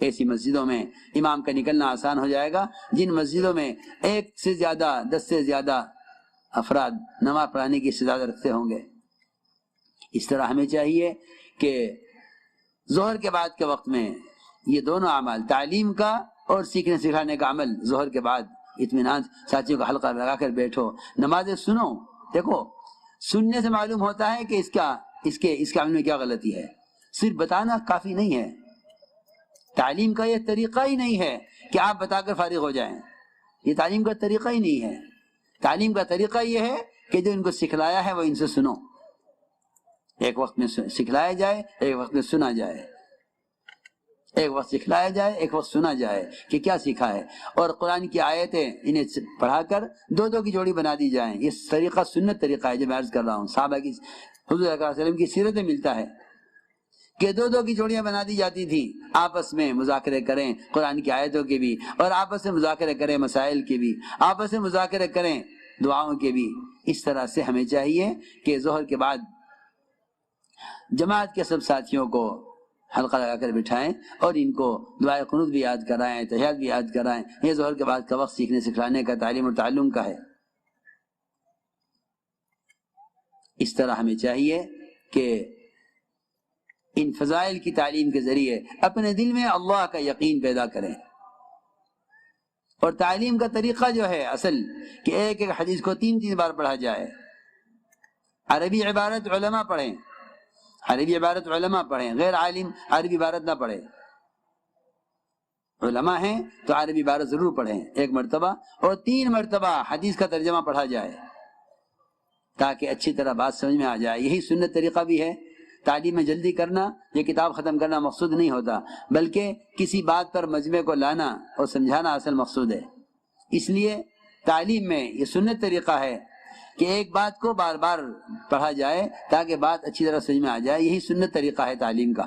ایسی مسجدوں میں امام کا نکلنا آسان ہو جائے گا جن مسجدوں میں 1 سے زیادہ 10 سے زیادہ افراد نماز پڑھانے کی استعداد رکھتے ہوں گے۔ اس طرح ہمیں چاہیے کہ ظہر کے بعد کے وقت میں یہ دونوں اعمال، تعلیم کا اور سیکھنے سکھانے کا عمل، ظہر کے بعد اطمینان ساتھیوں کا حلقہ لگا کر بیٹھو، نمازیں سنو۔ دیکھو سننے سے معلوم ہوتا ہے کہ اس کے عمل میں کیا غلطی ہے، صرف بتانا کافی نہیں ہے۔ تعلیم کا یہ طریقہ ہی نہیں ہے کہ آپ بتا کر فارغ ہو جائیں، یہ تعلیم کا طریقہ ہی نہیں ہے۔ تعلیم کا طریقہ یہ ہے کہ جو ان کو سکھلایا ہے وہ ان سے سنو، ایک وقت میں سکھلایا جائے، ایک وقت میں سنا جائے، ایک وقت سکھلایا جائے، ایک وقت سنا جائے کہ کیا سیکھا ہے، اور قرآن کی آیتیں انہیں پڑھا کر 2 کی جوڑی بنا دی جائیں۔ یہ طریقہ سنت طریقہ ہے جو میں عرض کر رہا ہوں، صحابہ کی، حضور صلی اللہ علیہ وسلم کی سیرت میں ملتا ہے کہ 2 کی جوڑیاں بنا دی جاتی تھی، آپس میں مذاکرے کریں قرآن کی آیتوں کے بھی، اور آپس میں مذاکرے کریں مسائل کے بھی، آپس میں مذاکرے کریں دعاؤں کے بھی۔ اس طرح سے ہمیں چاہیے کہ ظہر کے بعد جماعت کے سب ساتھیوں کو حلقہ لگا کر بٹھائیں اور ان کو دعائے قنوت بھی یاد کرائیں، تحیات بھی یاد کرائیں۔ یہ ظہر کے بعد کا وقت سیکھنے سکھلانے کا، تعلیم اور تعلم کا ہے۔ اس طرح ہمیں چاہیے کہ ان فضائل کی تعلیم کے ذریعے اپنے دل میں اللہ کا یقین پیدا کریں، اور تعلیم کا طریقہ جو ہے اصل کہ ایک حدیث کو 3 بار پڑھا جائے۔ عربی عبارت علماء پڑھیں، عربی عبارت علماء پڑھیں، غیر عالم عربی عبارت نہ پڑھیں۔ علماء ہیں تو عربی عبارت ضرور پڑھیں 1 مرتبہ، اور 3 مرتبہ حدیث کا ترجمہ پڑھا جائے تاکہ اچھی طرح بات سمجھ میں آ جائے۔ یہی سنت طریقہ بھی ہے۔ تعلیم میں جلدی کرنا، یہ کتاب ختم کرنا مقصود نہیں ہوتا، بلکہ کسی بات پر مجمع کو لانا اور سمجھانا اصل مقصود ہے۔ اس لیے تعلیم میں یہ سنت طریقہ ہے کہ ایک بات کو بار بار پڑھا جائے تاکہ بات اچھی طرح سمجھ میں آ جائے، یہی سنت طریقہ ہے تعلیم کا۔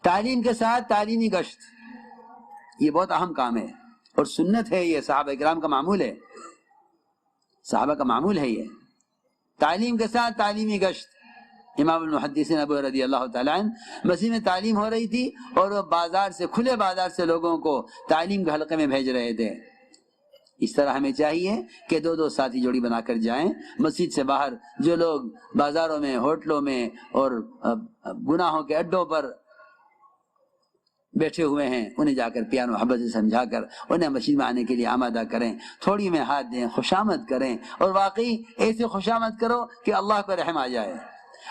تعلیم کے ساتھ تعلیمی گشت، یہ بہت اہم کام ہے اور سنت ہے، یہ صحابہ کرام کا معمول ہے، صحابہ کا معمول ہے یہ۔ تعلیم کے ساتھ تعلیمی گشت۔ امام المحدثین ابو رضی اللہ تعالیٰ عنہ مسجد میں تعلیم ہو رہی تھی اور وہ بازار سے، کھلے بازار سے لوگوں کو تعلیم کے حلقے میں بھیج رہے تھے۔ اس طرح ہمیں چاہیے کہ 2 ساتھی جوڑی بنا کر جائیں مسجد سے باہر، جو لوگ بازاروں میں، ہوٹلوں میں اور گناہوں کے اڈوں پر بیٹھے ہوئے ہیں انہیں جا کر پیار محبت سے سمجھا کر انہیں مسجد میں آنے کے لیے آمادہ کریں، تھوڑی میں ہاتھ دیں، خوشامد کریں، اور واقعی ایسی خوشامد کرو کہ اللہ کو رحم آ جائے،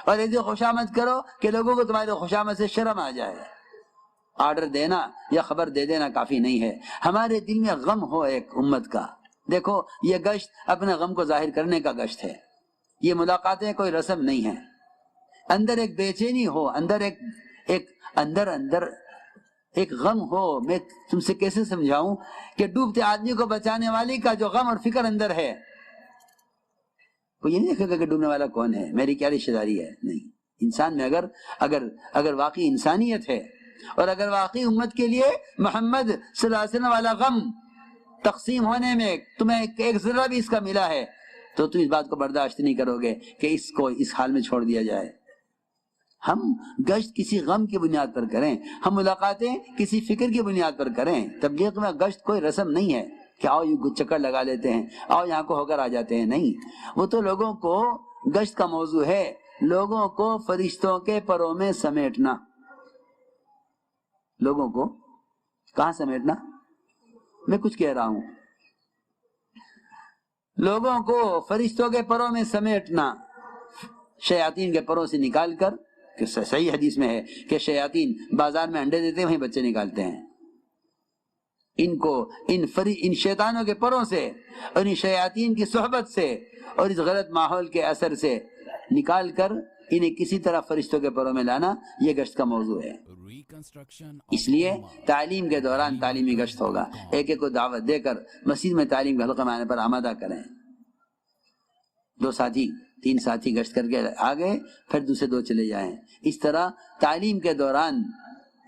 اور ایسی خوشامد کرو کہ لوگوں کو تمہاری خوشامد سے شرم آ جائے۔ آرڈر دینا یا خبر دے دینا کافی نہیں ہے، ہمارے دل میں غم ہو ایک امت کا۔ دیکھو یہ گشت اپنے غم کو ظاہر کرنے کا گشت ہے، یہ ملاقاتیں کوئی رسم نہیں ہے۔ اندر ایک بے چینی ہو، اندر ایک غم ہو۔ میں تم سے کیسے سمجھاؤں کہ ڈوبتے آدمی کو بچانے والی کا جو غم اور فکر اندر ہے، کوئی یہ نہیں دیکھے گا کہ ڈوبنے والا کون ہے، میری کیا رشتہ داری ہے، نہیں۔ انسان میں اگر واقعی انسانیت ہے، اور اگر واقعی امت کے لیے محمد صلی اللہ علیہ وسلم والا غم تقسیم ہونے میں تمہیں ایک ذرہ بھی اس کا ملا ہے، تو تم اس بات کو برداشت نہیں کرو گے کہ اس کو اس حال میں چھوڑ دیا جائے۔ ہم گشت کسی غم کی بنیاد پر کریں، ہم ملاقاتیں کسی فکر کی بنیاد پر کریں۔ تبلیغ میں گشت کوئی رسم نہیں ہے کہ آؤ یہ چکر لگا لیتے ہیں، آؤ یہاں کو ہو کر آ جاتے ہیں، نہیں۔ وہ تو لوگوں کو گشت کا موضوع ہے لوگوں کو فرشتوں کے پروں میں سمیٹنا۔ لوگوں کو کہاں سمیٹنا؟ میں کچھ کہہ رہا ہوں، لوگوں کو فرشتوں کے پروں میں سمیٹنا، شیاطین کے پروں سے نکال کر، کہ صحیح حدیث میں ہے کہ شیاطین بازار میں انڈے دیتے ہیں وہیں بچے نکالتے ہیں۔ ان کو ان شیطانوں کے پروں سے اور ان شیاطین کی صحبت سے اور اس غلط ماحول کے اثر سے نکال کر انہیں کسی طرح فرشتوں کے پروں میں لانا، یہ گشت کا موضوع ہے۔ اس لیے تعلیم کے دوران تعلیمی گشت ہوگا، ایک کو دعوت دے کر مسجد میں تعلیم کے حلقہ میں آنے پر آمادہ کریں۔ 2 ساتھی 3 ساتھی گشت کر کے آ گئے، پھر دوسرے 2 چلے جائیں۔ اس طرح تعلیم کے دوران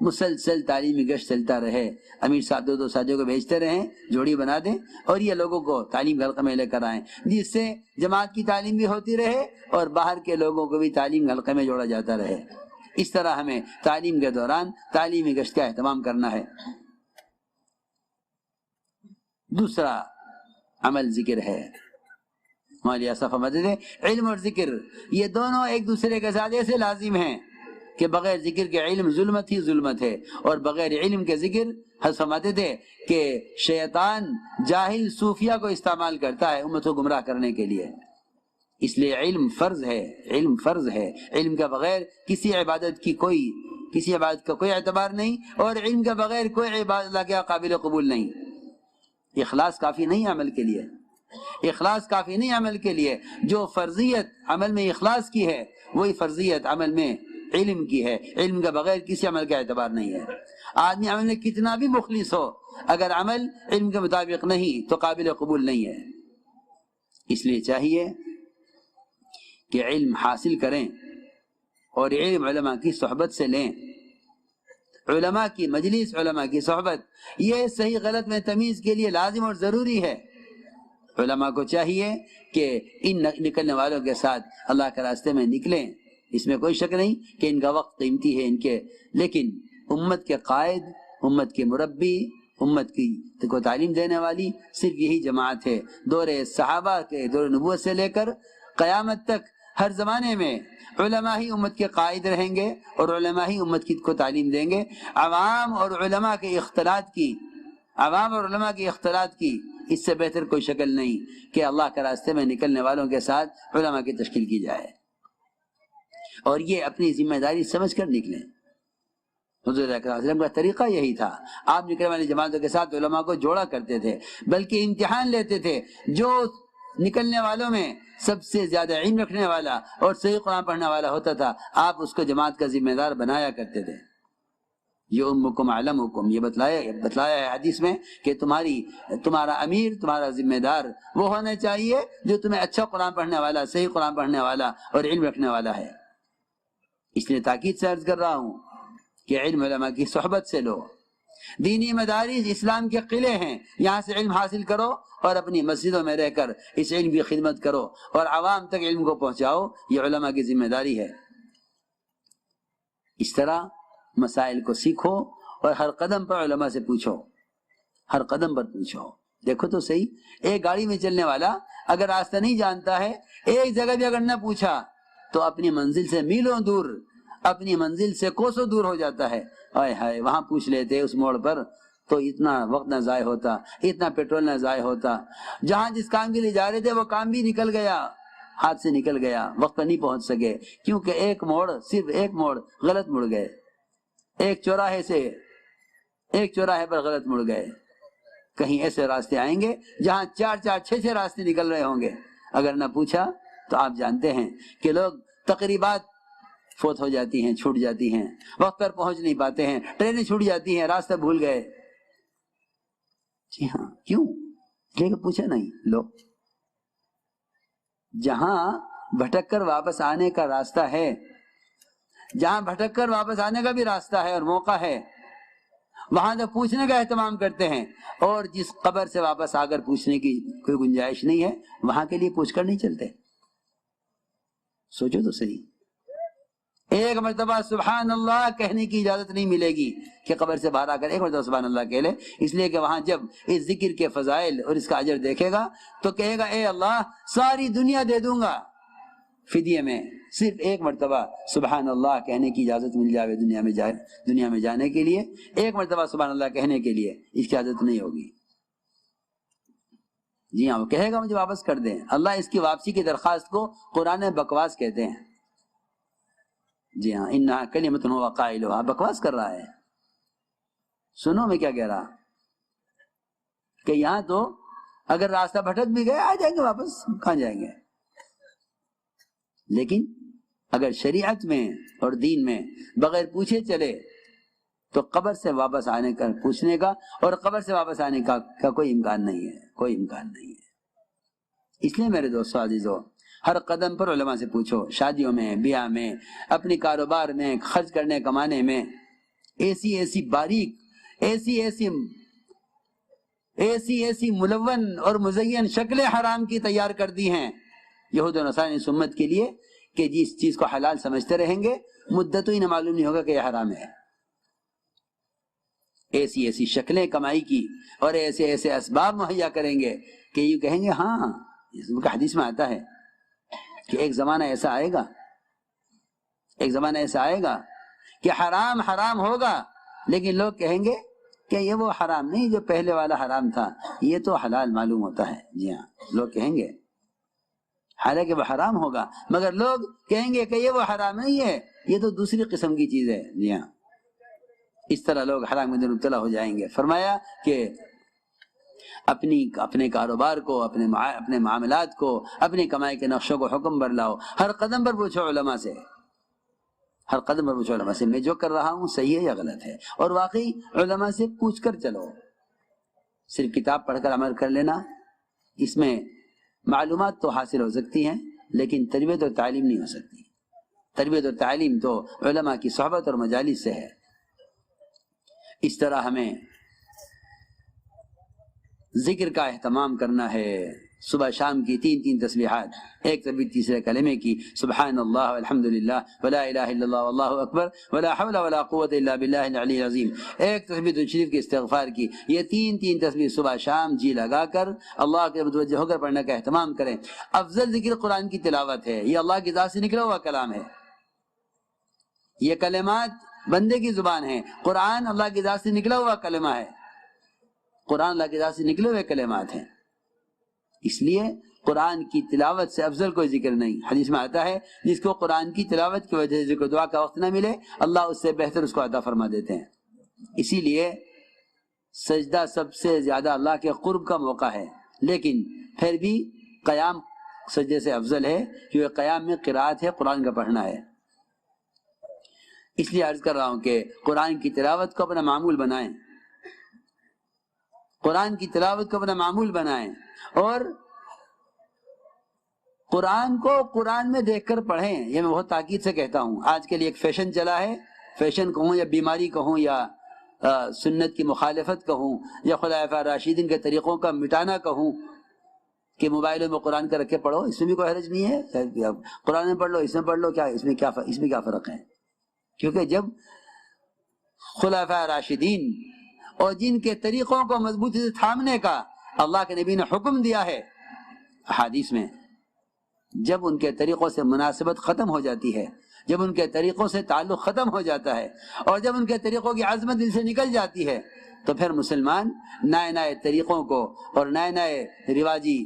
مسلسل تعلیمی گشت چلتا رہے، امیر صاحب 2 ساتھیوں کو بھیجتے رہیں، جوڑی بنا دیں، اور یہ لوگوں کو تعلیم کے حلقے میں لے کر آئیں، جس سے جماعت کی تعلیم بھی ہوتی رہے اور باہر کے لوگوں کو بھی تعلیم کے حلقے میں جوڑا جاتا رہے۔ اس طرح ہمیں تعلیم کے دوران تعلیمی گشت کا اہتمام کرنا ہے۔ دوسرا عمل ذکر ہے۔ مولانا اصف فرماتے تھے علم اور ذکر یہ دونوں ایک دوسرے کے ساتھ ایسے لازم ہیں کہ بغیر ذکر کے علم ظلمت ہی ظلمت ہے، اور بغیر علم کے ذکر حضرت فرماتے تھے کہ شیطان جاہل صوفیہ کو استعمال کرتا ہے امت کو گمراہ کرنے کے لیے۔ اس لیے علم فرض ہے، علم فرض ہے۔ علم کے بغیر کسی عبادت کا کوئی اعتبار نہیں، اور علم کے بغیر کوئی عبادت اللہ کے قابل قبول نہیں۔ اخلاص کافی نہیں عمل کے لیے، اخلاص کافی نہیں عمل کے لیے۔ جو فرضیت عمل میں اخلاص کی ہے وہی فرضیت عمل میں علم کی ہے۔ علم کے بغیر کسی عمل کا اعتبار نہیں ہے۔ آدمی عمل میں کتنا بھی مخلص ہو، اگر عمل علم کے مطابق نہیں تو قابل قبول نہیں ہے۔ اس لیے چاہیے کہ علم حاصل کریں اور علم علماء کی صحبت سے لیں۔ علماء کی مجلس، علماء کی صحبت یہ صحیح غلط میں تمیز کے لیے لازم اور ضروری ہے۔ علماء کو چاہیے کہ ان نکلنے والوں کے ساتھ اللہ کے راستے میں نکلیں، اس میں کوئی شک نہیں کہ ان کا وقت قیمتی ہے ان کے، لیکن امت کے قائد، امت کے مربی، امت کی کو تعلیم دینے والی صرف یہی جماعت ہے۔ دور صحابہ کے، دور نبوت سے لے کر قیامت تک ہر زمانے میں علماء ہی امت کے قائد رہیں گے اور علماء ہی امت کو تعلیم دیں گے۔ عوام اور علماء کے اختلاط کی اس سے بہتر کوئی شکل نہیں کہ اللہ کے راستے میں نکلنے والوں کے ساتھ علماء کی تشکیل کی جائے، اور یہ اپنی ذمہ داری سمجھ کر نکلیں۔ حضور صلی اللہ علیہ وسلم کا طریقہ یہی تھا، آپ نکلنے والی جماعتوں کے ساتھ علماء کو جوڑا کرتے تھے، بلکہ امتحان لیتے تھے۔ جو نکلنے والوں میں سب سے زیادہ علم رکھنے والا اور صحیح قرآن پڑھنے والا ہوتا تھا، آپ اس کو جماعت کا ذمہ دار بنایا کرتے تھے۔ یہ امکم علمکم، یہ بتلایا ہے حدیث میں کہ تمہارا امیر، تمہارا ذمہ دار وہ ہونا چاہیے جو تمہیں اچھا قرآن پڑھنے والا، صحیح قرآن پڑھنے والا اور علم رکھنے والا ہے۔ اس لیے تاکید سے عرض کر رہا ہوں کہ علم علماء کی صحبت سے لو۔ دینی مدارس اسلام کے قلعے ہیں، یہاں سے علم حاصل کرو اور اپنی مسجدوں میں رہ کر اس علم کی خدمت کرو اور عوام تک علم کو پہنچاؤ، یہ علماء کی ذمہ داری ہے۔ اس طرح مسائل کو سیکھو اور ہر قدم پر علماء سے پوچھو، ہر قدم پر پوچھو۔ دیکھو تو صحیح، ایک گاڑی میں چلنے والا اگر راستہ نہیں جانتا ہے، ایک جگہ بھی اگر نہ پوچھا تو اپنی منزل سے میلوں دور، اپنی منزل سے کوسوں دور ہو جاتا ہے۔ ہائے ہائے، وہاں پوچھ لیتے اس موڑ پر تو اتنا وقت نہ ضائع ہوتا، اتنا پیٹرول نہ ضائع ہوتا، جہاں جس کام کے لیے جا رہے تھے وہ کام بھی نکل گیا، ہاتھ سے نکل گیا، وقت پر نہیں پہنچ سکے، کیونکہ ایک موڑ، صرف ایک موڑ غلط مڑ گئے، ایک چوراہے پر غلط مڑ گئے۔ کہیں ایسے راستے آئیں گے جہاں 4 6 راستے نکل رہے ہوں گے، اگر نہ پوچھا تو آپ جانتے ہیں کہ لوگ تقریبات فوت ہو جاتی ہیں، چھوٹ جاتی ہیں، وقت پر پہنچ نہیں پاتے ہیں، ٹرینیں چھوٹ جاتی ہیں، راستہ بھول گئے۔ جی ہاں، کیوں؟ لیکن پوچھا نہیں لوگ۔ جہاں بھٹک کر واپس آنے کا راستہ ہے، جہاں بھٹک کر واپس آنے کا بھی راستہ ہے اور موقع ہے، وہاں تو پوچھنے کا اہتمام کرتے ہیں، اور جس قبر سے واپس آ کر پوچھنے کی کوئی گنجائش نہیں ہے وہاں کے لیے پوچھ کر نہیں چلتے۔ سوچو تو صحیح، ایک مرتبہ سبحان اللہ کہنے کی اجازت نہیں ملے گی کہ قبر سے باہر آ کر ایک مرتبہ سبحان اللہ کہہ لے، اس لیے کہ وہاں جب اس ذکر کے فضائل اور اس کا اجر دیکھے گا تو کہے گا اے اللہ ساری دنیا دے دوں گا فدیے میں، صرف ایک مرتبہ سبحان اللہ کہنے کی اجازت مل جائے دنیا میں جانے کے لیے، ایک مرتبہ سبحان اللہ کہنے کے لیے اس کی اجازت نہیں ہوگی۔ جی ہاں، وہ کہے گا مجھے واپس کر دیں۔ اللہ اس کی واپسی کی درخواست کو قرآن میں بکواس کہتے ہیں۔ جی ہاں، انہا کلمۃ ہو قائلھا، بکواس کر رہا ہے۔ سنو میں کیا کہہ رہا کہ یہاں تو اگر راستہ بھٹک بھی گئے آ جائیں گے واپس، کہاں جائیں گے؟ لیکن اگر شریعت میں اور دین میں بغیر پوچھے چلے تو قبر سے واپس آنے کا پوچھنے کا اور قبر سے واپس آنے کا کوئی امکان نہیں ہے، کوئی امکان نہیں ہے۔ اس لیے میرے دوستو عزیزو، ہر قدم پر علماء سے پوچھو، شادیوں میں، بیاہ میں، اپنی کاروبار میں، خرچ کرنے کمانے میں، ایسی باریک، ایسی ملون اور مزین شکلیں حرام کی تیار کر دی ہیں یہود و نصارہ نے اس امت کے لیے کہ جس چیز کو حلال سمجھتے رہیں گے مدت ہی نہ معلوم نہیں ہوگا کہ یہ حرام ہے. ایسی ایسی شکلیں کمائی کی اور ایسے ایسے اسباب مہیا کریں گے کہ یہ کہیں گے ہاں حدیث میں آتا ہے کہ ایک زمانہ ایسا آئے گا، ایک زمانہ ایسا آئے گا کہ حرام حرام ہوگا لیکن لوگ کہیں گے کہ یہ وہ حرام نہیں جو پہلے والا حرام تھا، یہ تو حلال معلوم ہوتا ہے. جی ہاں، لوگ کہیں گے حالانکہ وہ حرام ہوگا مگر لوگ کہیں گے کہ یہ وہ حرام نہیں ہے، یہ تو دوسری قسم کی چیز ہے. جی ہاں، اس طرح لوگ حرام میں مبتلا ہو جائیں گے. فرمایا کہ اپنے کاروبار کو، اپنے معاملات کو، اپنی کمائی کے نقشوں کو حکم پر لاؤ. ہر قدم پر پوچھو علماء سے، ہر قدم پر پوچھو علماء سے میں جو کر رہا ہوں صحیح ہے یا غلط ہے، اور واقعی علماء سے پوچھ کر چلو. صرف کتاب پڑھ کر عمل کر لینا، اس میں معلومات تو حاصل ہو سکتی ہیں لیکن تربیت اور تعلیم نہیں ہو سکتی. تربیت اور تعلیم تو علماء کی صحبت اور مجالس سے ہے. اس طرح ہمیں ذکر کا اہتمام کرنا ہے. صبح شام کی 3 تسبیحات، ایک تسبیح تیسرے کلمے کی، سبحان اللہ والحمدللہ ولا الہ الا اللہ واللہ اکبر ولا حول ولا قوت الا باللہ العلی العظیم، ایک تسبیح درود شریف کی استغفار کی. یہ 3 تسبیح صبح شام جی لگا کر اللہ کے متوجہ ہو کر پڑھنے کا اہتمام کریں. افضل ذکر قرآن کی تلاوت ہے، یہ اللہ کی ذات سے نکلا ہوا کلام ہے. یہ کلمات بندے کی زبان ہے، قرآن اللہ کی ذات سے نکلا ہوا کلمہ ہے. قرآن اللہ کی ذات سے نکلے ہوئے کلمات ہیں، اس لیے قرآن کی تلاوت سے افضل کوئی ذکر نہیں. حدیث میں آتا ہے جس کو قرآن کی تلاوت کی وجہ سے ذکر دعا کا وقت نہ ملے اللہ اس سے بہتر اس کو عطا فرما دیتے ہیں. اسی لیے سجدہ سب سے زیادہ اللہ کے قرب کا موقع ہے، لیکن پھر بھی قیام سجدے سے افضل ہے کیونکہ قیام میں قرات ہے، قرآن کا پڑھنا ہے. اس لیے عرض کر رہا ہوں کہ قرآن کی تلاوت کو اپنا معمول بنائیں، قرآن کی تلاوت کو اپنا معمول بنائیں اور قرآن کو قرآن میں دیکھ کر پڑھیں. یہ میں بہت تاکید سے کہتا ہوں. آج کے لیے ایک فیشن چلا ہے، فیشن کہوں یا بیماری کہوں یا سنت کی مخالفت کہوں یا خلفاء راشدین کے طریقوں کا مٹانا کہوں کہ موبائلوں میں قرآن کا رکھے پڑھو، اس میں بھی کوئی حرج نہیں ہے. قرآن میں پڑھ لو، اس میں پڑھ لو، کیا اس میں کیا فرق ہے؟ کیونکہ جب خلفاء راشدین اور جن کے طریقوں کو مضبوطی سے تھامنے کا اللہ کے نبی نے حکم دیا ہے احادیث میں، جب ان کے طریقوں سے مناسبت ختم ہو جاتی ہے، جب ان کے طریقوں سے تعلق ختم ہو جاتا ہے اور جب ان کے طریقوں کی عظمت دل سے نکل جاتی ہے تو پھر مسلمان نئے طریقوں کو اور نئے رواجی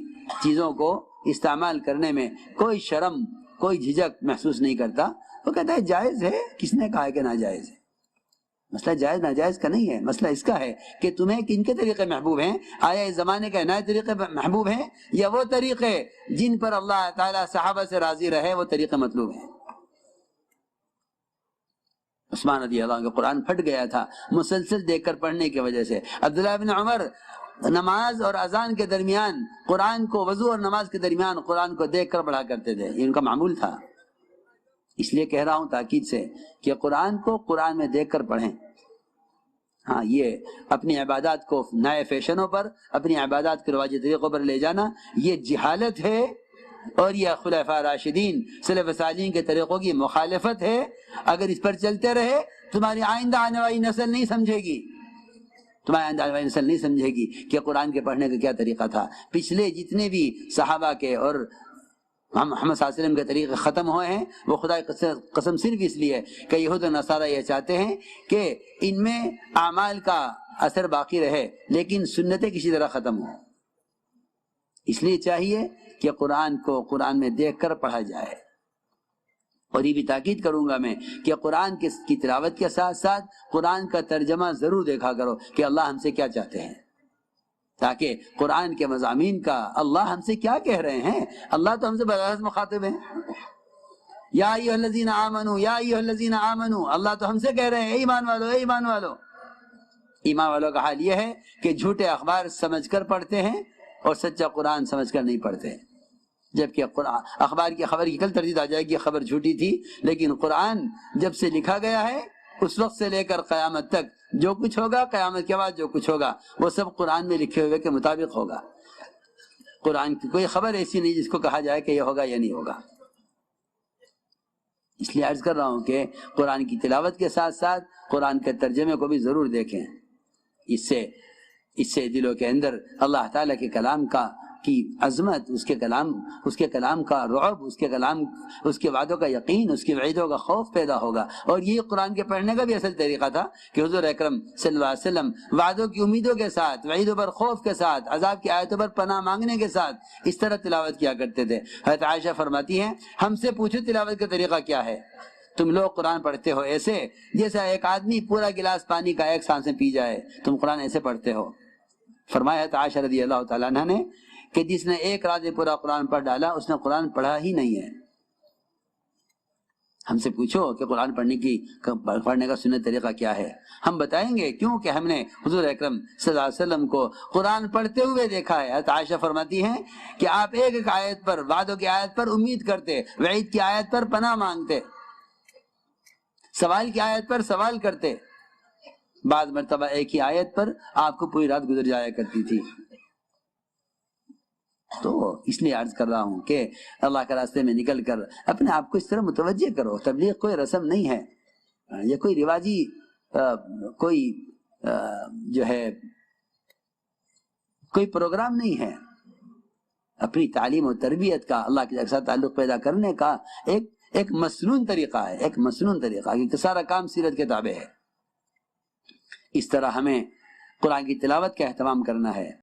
چیزوں کو استعمال کرنے میں کوئی شرم کوئی جھجک محسوس نہیں کرتا. وہ کہتا ہے جائز ہے، کس نے کہا ہے کہ ناجائز ہے؟ مسئلہ جائز ناجائز کا نہیں ہے، مسئلہ اس کا ہے کہ تمہیں کن کے طریقے محبوب ہیں. آیا اس زمانے کے نئے طریقے محبوب ہیں یا وہ طریقے جن پر اللہ تعالیٰ صحابہ سے راضی رہے وہ طریقے مطلوب ہیں؟ عثمان رضی اللہ عنہ کا قرآن پھٹ گیا تھا مسلسل دیکھ کر پڑھنے کی وجہ سے. عبداللہ بن عمر نماز اور اذان کے درمیان قرآن کو، وضو اور نماز کے درمیان قرآن کو دیکھ کر پڑھا کرتے تھے، یہ ان کا معمول تھا. اس لیے کہہ رہا ہوں تاکید سے کہ قرآن کو قرآن میں دیکھ کر پڑھیں. ہاں، یہ اپنی عبادات کو نئے فیشنوں پر، اپنی عبادات کے رواجی طریقوں پر لے جانا یہ جہالت ہے اور یہ خلفاء راشدین سلف صالحین کے طریقوں کی مخالفت ہے. اگر اس پر چلتے رہے تمہاری آئندہ آنے والی نسل نہیں سمجھے گی، تمہاری آئندہ آنے والی نسل نہیں سمجھے گی کہ قرآن کے پڑھنے کا کیا طریقہ تھا. پچھلے جتنے بھی صحابہ کے اور محمد صلی اللہ علیہ وسلم کے طریقے ختم ہوئے ہیں وہ خدا کی قسم صرف اس لیے کہ یہود و نصارہ یہ چاہتے ہیں کہ ان میں اعمال کا اثر باقی رہے لیکن سنتیں کسی طرح ختم ہوں. اس لیے چاہیے کہ قرآن کو قرآن میں دیکھ کر پڑھا جائے. اور یہ بھی تاکید کروں گا میں کہ قرآن کی تلاوت کے ساتھ ساتھ قرآن کا ترجمہ ضرور دیکھا کرو کہ اللہ ہم سے کیا چاہتے ہیں، تاکہ قرآن کے مضامین کا اللہ ہم سے کیا کہہ رہے ہیں. اللہ تو ہم سے براہ مخاطب ہیں. یا ایھا الذین آمنوا، یا ایھا الذین آمنوا، اللہ تو ہم سے کہہ رہے ہیں اے ایمان والو، اے ایمان والو. ایمان والوں کا حال یہ ہے کہ جھوٹے اخبار سمجھ کر پڑھتے ہیں اور سچا قرآن سمجھ کر نہیں پڑھتے. جبکہ اخبار کی خبر کی کل تردید آ جائے گی، خبر جھوٹی تھی، لیکن قرآن جب سے لکھا گیا ہے اس وقت سے لے کر قیامت تک جو کچھ ہوگا، قیامت کے بعد جو کچھ ہوگا وہ سب قرآن میں لکھے ہوئے کے مطابق ہوگا. قرآن کی کوئی خبر ایسی نہیں جس کو کہا جائے کہ یہ ہوگا یا نہیں ہوگا. اس لیے عرض کر رہا ہوں کہ قرآن کی تلاوت کے ساتھ ساتھ قرآن کے ترجمے کو بھی ضرور دیکھیں. اس سے دلوں کے اندر اللہ تعالیٰ کے کلام کی عظمت، اس کے کلام کا رعب، اس کے وعدوں کا یقین، اس کے وعیدوں کا خوف پیدا ہوگا. اور یہ قرآن کے پڑھنے کا بھی اصل طریقہ تھا کہ حضور اکرم صلی اللہ علیہ وسلم وعدوں کی امیدوں کے ساتھ، وعیدوں پر خوف کے ساتھ، عذاب کی آیتوں پر پناہ مانگنے کے ساتھ اس طرح تلاوت کیا کرتے تھے. حضرت عائشہ فرماتی ہیں ہم سے پوچھو تلاوت کا طریقہ کیا ہے؟ تم لوگ قرآن پڑھتے ہو ایسے جیسا ایک آدمی پورا گلاس پانی کا ایک سانس میں پی جائے، تم قرآن ایسے پڑھتے ہو. فرمایا حضرت عائشہ رضی اللہ تعالیٰ عنہ نے کہ جس نے ایک رات میں پورا قرآن پڑھ ڈالا اس نے قرآن پڑھا ہی نہیں ہے. ہم سے پوچھو کہ قرآن پڑھنے کا سنت طریقہ کیا ہے، ہم بتائیں گے، کیونکہ ہم نے حضور اکرم صلی اللہ علیہ وسلم کو قرآن پڑھتے ہوئے دیکھا ہے. حضرت عائشہ فرماتی ہیں کہ آپ ایک ایک آیت پر، وعدوں کی آیت پر امید کرتے، وعید کی آیت پر پناہ مانگتے، سوال کی آیت پر سوال کرتے. بعض مرتبہ ایک ہی آیت پر آپ کو پوری رات گزر جایا کرتی تھی. تو اس لیے عرض کر رہا ہوں کہ اللہ کے راستے میں نکل کر اپنے آپ کو اس طرح متوجہ کرو. تبلیغ کوئی رسم نہیں ہے، یہ کوئی رواجی کوئی پروگرام نہیں ہے. اپنی تعلیم و تربیت کا، اللہ کے ساتھ تعلق پیدا کرنے کا ایک مسنون طریقہ ہے، ایک مسنون طریقہ، کیونکہ سارا کام سیرت کے تابع ہے. اس طرح ہمیں قرآن کی تلاوت کا اہتمام کرنا ہے.